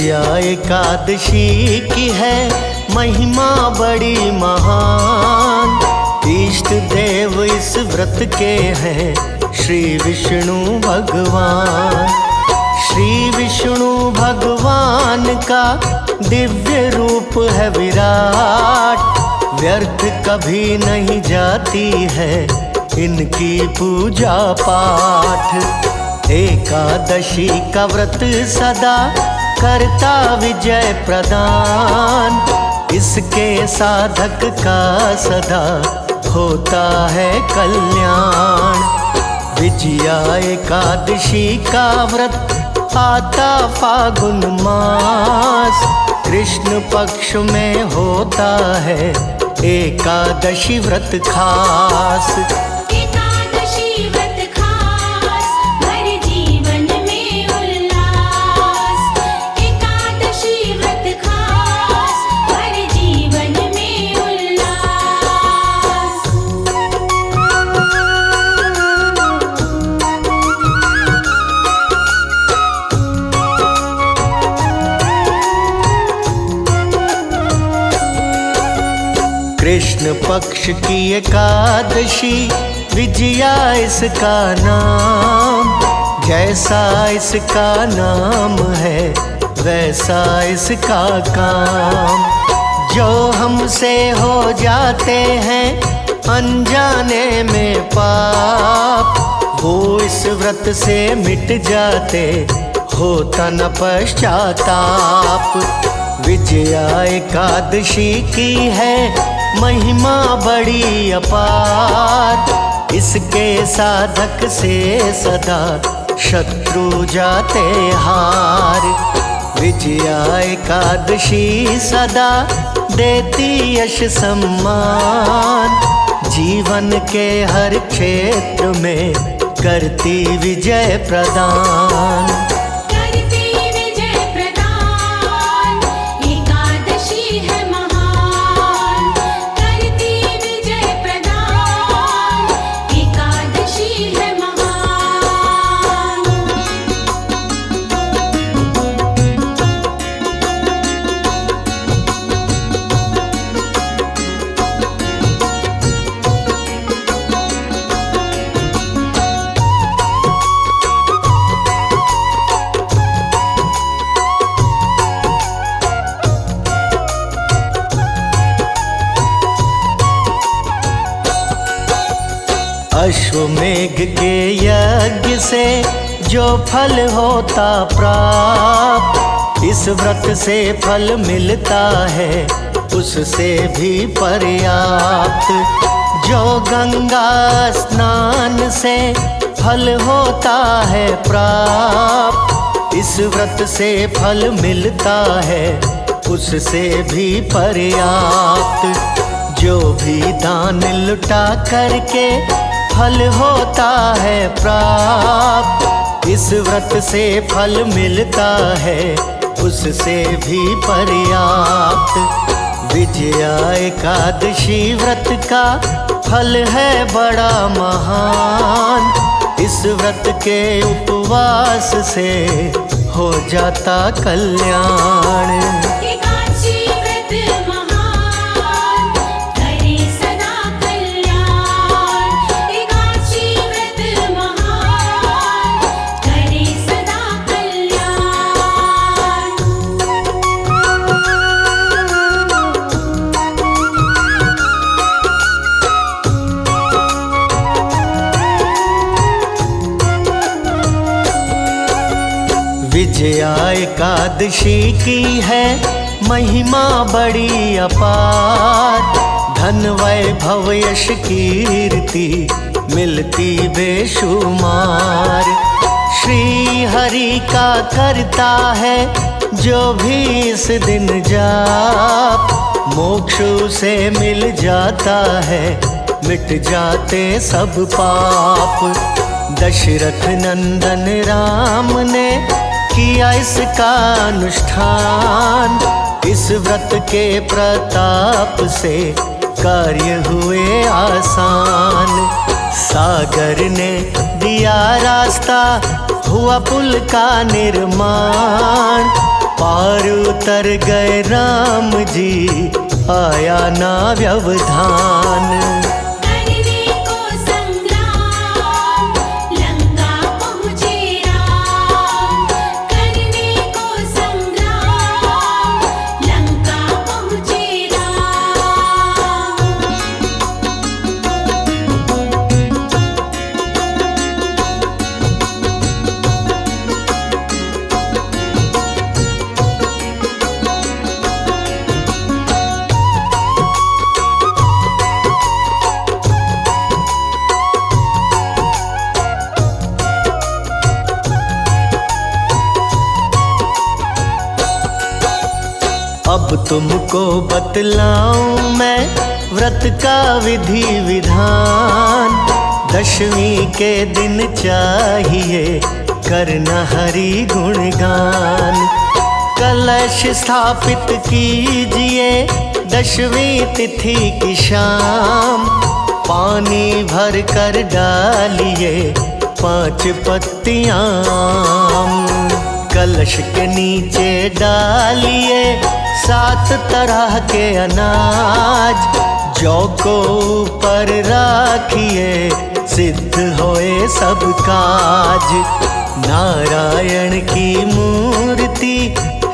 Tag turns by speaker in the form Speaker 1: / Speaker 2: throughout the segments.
Speaker 1: विजया एकादशी की है महिमा बड़ी महान। इष्ट देव इस व्रत के हैं श्री विष्णु भगवान। श्री विष्णु भगवान का दिव्य रूप है विराट। व्यर्थ कभी नहीं जाती है इनकी पूजा पाठ। एकादशी का व्रत सदा करता विजय प्रदान। इसके साधक का सदा होता है कल्याण। विजया एकादशी का व्रत आता फागुन मास। कृष्ण पक्ष में होता है एकादशी व्रत खास।
Speaker 2: एकादशी व्रत खास हर जीवन में उल्लास। एकादशी व्रत खास हर जीवन में उल्लास।
Speaker 1: कृष्ण पक्ष की एकादशी विजया इसका नाम। जैसा इसका नाम है वैसा इसका काम। जो हमसे हो जाते हैं अनजाने में पाप, वो इस व्रत से मिट जाते होता न पश्चाताप। विजया एकादशी की है महिमा बड़ी अपार। इसके साधक से सदा शत्रु जाते हार। विजया एकादशी सदा देती यश सम्मान। जीवन के हर क्षेत्र में करती विजय प्रदान। अश्वमेघ के यज्ञ से जो फल होता प्राप्त, इस व्रत से फल मिलता है उससे भी पर्याप्त। जो गंगा स्नान से फल होता है प्राप्त, इस व्रत से फल मिलता है उससे भी पर्याप्त। जो भी दान लुटा करके फल होता है प्राप्त, इस व्रत से फल मिलता है उससे भी पर्याप्त। विजया एकादशी व्रत का फल है बड़ा महान। इस व्रत के उपवास से हो जाता कल्याण। विजया एकादशी की है महिमा बड़ी अपार। धन वैभव यश कीर्ति मिलती बेशुमार। श्री हरि का करता है जो भी इस दिन जाप, मोक्ष से मिल जाता है मिट जाते सब पाप। दशरथ नंदन राम ने किया इसका अनुष्ठान। इस व्रत के प्रताप से कार्य हुए आसान। सागर ने दिया रास्ता हुआ पुल का निर्माण। पार उतर गए राम जी, आया ना व्यवधान।
Speaker 2: करने को संग्राम, लंका पहुँचे राम। करने को संग्राम, लंका पहुँचे राम।
Speaker 1: अब तुमको बतलाऊं मैं व्रत का विधि विधान। दशमी के दिन चाहिए करना हरि गुणगान। कलश स्थापित कीजिए दशमी तिथि की शाम। पानी भर कर डालिए 5 पत्तियां आम। कलश के नीचे डालिए 7 तरह के अनाज। जौ को ऊपर राखिए सिद्ध होए सब काज। नारायण की मूर्ति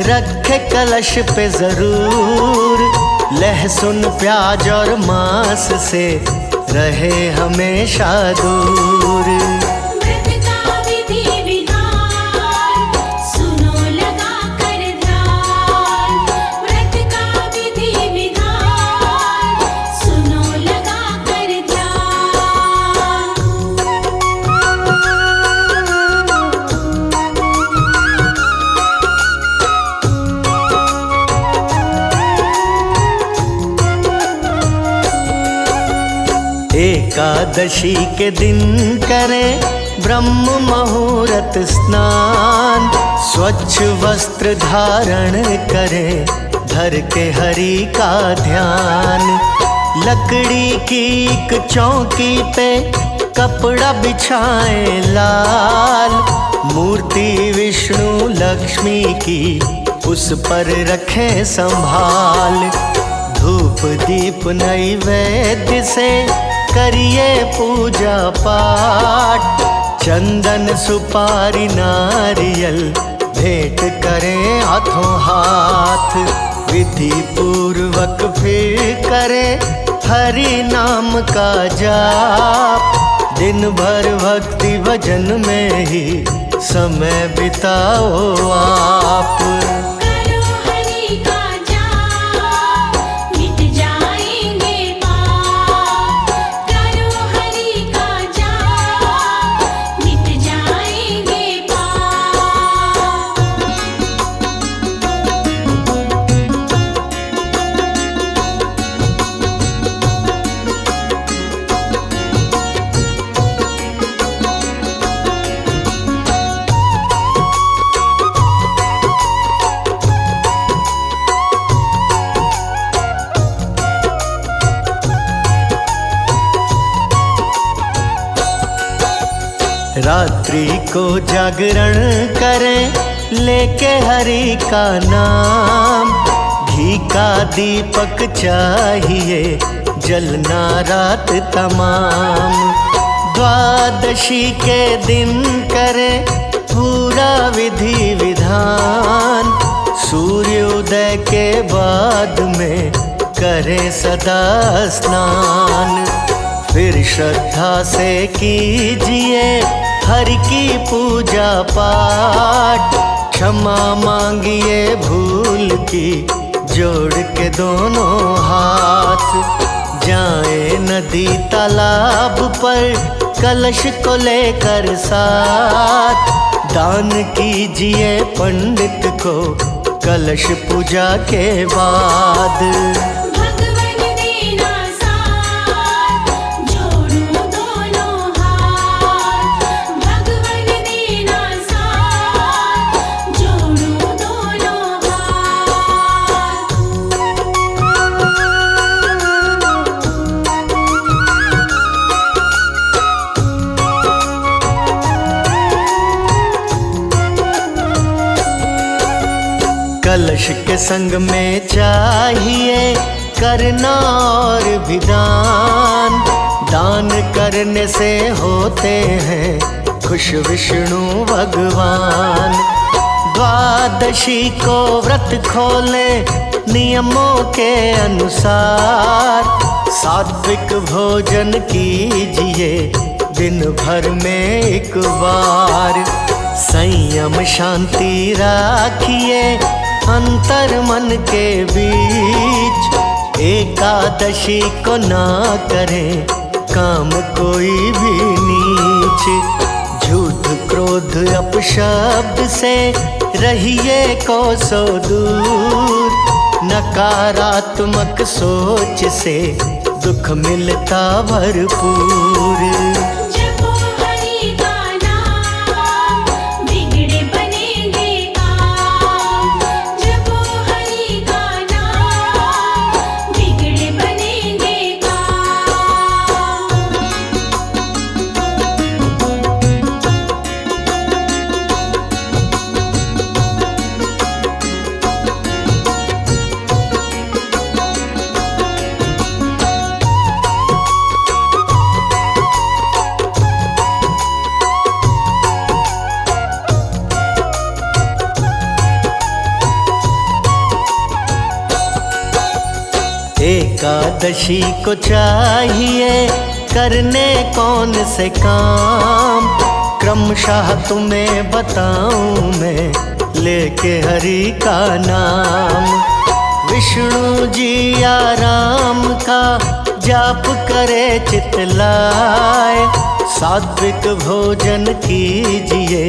Speaker 1: रखे कलश पे जरूर। लहसुन प्याज और मांस से रहे हमेशा दूर।
Speaker 2: व्रत का विधि विधान, सुनो लगा कर ध्यान। व्रत का विधि विधान, सुनो लगा कर ध्यान।
Speaker 1: एकादशी के दिन करें ब्रह्म मुहूर्त स्नान। स्वच्छ वस्त्र धारण करें धर के हरि का ध्यान। लकड़ी की एक चौकी पे कपड़ा बिछाएं लाल। मूर्ति विष्णु लक्ष्मी की उस पर रखें संभाल। धूप दीप नैवेद्य से करिए पूजा पाठ। चंदन सुपारी नारियल भेंट करें हाथों हाथ। विधि पूर्वक फिर करें हरि नाम का जाप। दिन भर भक्ति भजन में ही समय बिताओ आप।
Speaker 2: करो हरि का जाप, मिट जाएंगे पाप। करो हरि का जाप, मिट जाएंगे पाप।
Speaker 1: रात्रि को जागरण करें लेके हरि का नाम। घी का दीपक चाहिए जलना रात तमाम। द्वादशी के दिन करें पूरा विधि विधान। सूर्योदय के बाद में करें सदा स्नान। फिर श्रद्धा से कीजिए हरि की पूजा पाठ। क्षमा मांगिए भूल की जोड़ के दोनों हाथ। जाए नदी तालाब पर कलश को लेकर साथ। दान कीजिए पंडित को कलश पूजा के बाद।
Speaker 2: भगवन देना साथ, जोड़ूं दोनों हाथ। भगवन देना साथ, जोड़ूं दोनों हाथ।
Speaker 1: ब्रश के संग में चाहिए करना और भी दान। दान करने से होते हैं खुश विष्णु भगवान। द्वादशी को व्रत खोले नियमों के अनुसार। सात्विक भोजन कीजिए दिन भर में एक बार। संयम शांति राखिए अंतर मन के बीच। एकादशी को ना करें काम कोई भी नीच। झूठ क्रोध अपशब्द से रहिए कोसों दूर। नकारात्मक सोच से दुख मिलता भरपूर।
Speaker 2: जपो हरि का नाम, बिगड़े बनेंगे काम। जपो हरि का नाम, बिगड़े बनेंगे काम।
Speaker 1: एकादशी को चाहिए करने कौन से काम। क्रमशः तुम्हें बताऊं मैं लेके हरि का नाम। विष्णु जी या राम का जाप करे चित लाए। सात्विक भोजन कीजिए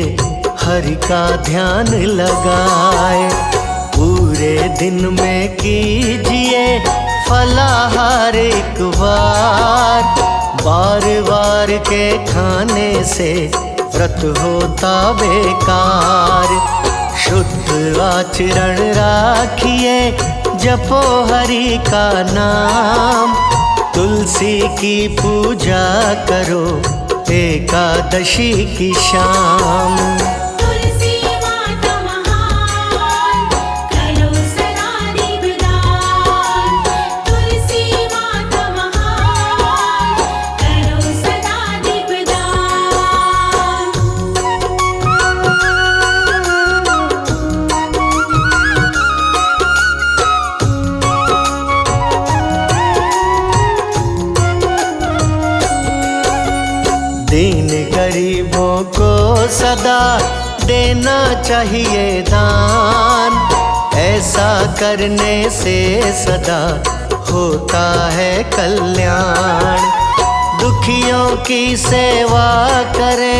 Speaker 1: हरि का ध्यान लगाए। पूरे दिन में कीजिए फलाहार एक बार। बार बार के खाने से व्रत होता बेकार। शुद्ध आचरण राखिए जपो हरि का नाम। तुलसी की पूजा करो एकादशी की शाम।
Speaker 2: तुलसी माता महान, करो सदा दीपदान। तुलसी माता महान, करो सदा दीपदान।
Speaker 1: दीन गरीबों को सदा देना चाहिए दान। ऐसा करने से सदा होता है कल्याण। दुखियों की सेवा करें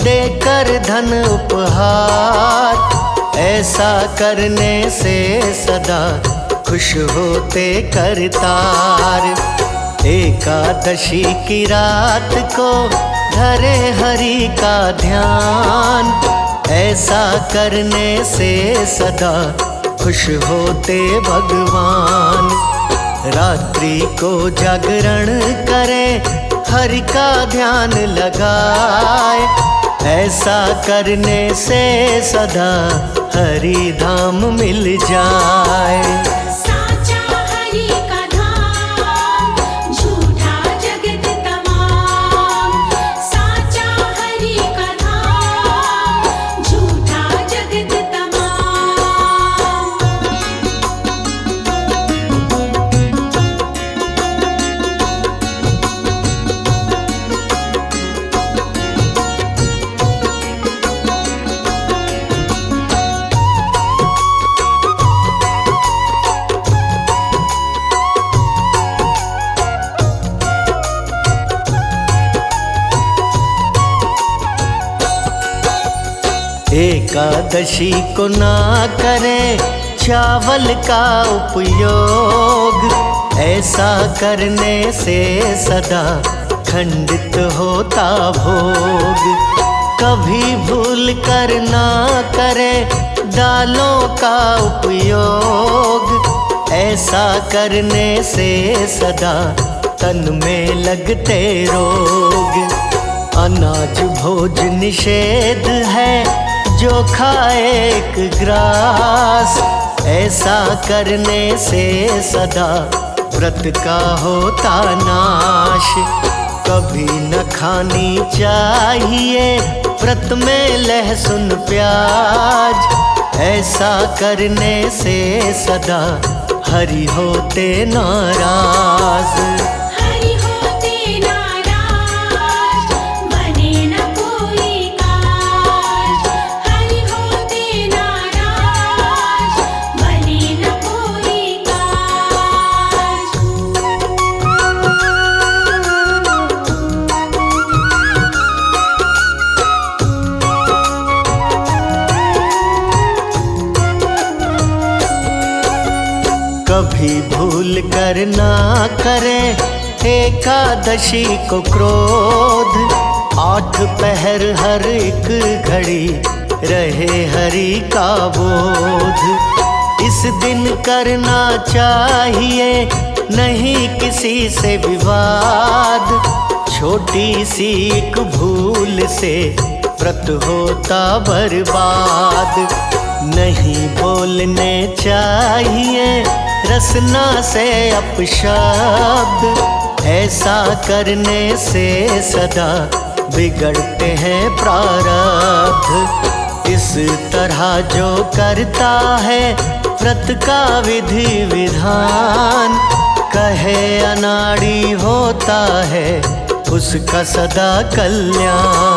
Speaker 1: देकर धन उपहार। ऐसा करने से सदा खुश होते करतार। एकादशी की रात को धरे हरि का ध्यान। ऐसा करने से सदा खुश होते भगवान। रात्रि को जागरण करे हरि का ध्यान लगाए। ऐसा करने से सदा हरि धाम मिल जाए।
Speaker 2: साचा हरि का धाम, झूठा जगत तमाम। साचा हरि का धाम, झूठा जगत तमाम।
Speaker 1: एकादशी को ना करें चावल का उपयोग। ऐसा करने से सदा खंडित होता भोग। कभी भूल कर ना करें दालों का उपयोग। ऐसा करने से सदा तन में लगते रोग। अनाज भोज निषेध है जो खाए एक ग्रास। ऐसा करने से सदा व्रत का होता नाश। कभी न खानी चाहिए व्रत में लहसुन प्याज। ऐसा करने से सदा हरि होते नाराज।
Speaker 2: हरि होते नाराज, बने न कोई काज। हरि होते नाराज, बने न कोई काज।
Speaker 1: कभी भूल कर ना करें एकादशी को क्रोध। 8 पहर हर एक घड़ी रहे हरि का बोध। इस दिन करना चाहिए नहीं किसी से विवाद। छोटी सी एक भूल से व्रत होता बर्बाद। नहीं बोलने चाहिए रसना से अपशब्द। ऐसा करने से सदा बिगड़ते हैं प्रारब्ध। इस तरह जो करता है व्रत का विधि विधान, कहे अनाड़ी होता है उसका सदा कल्याण।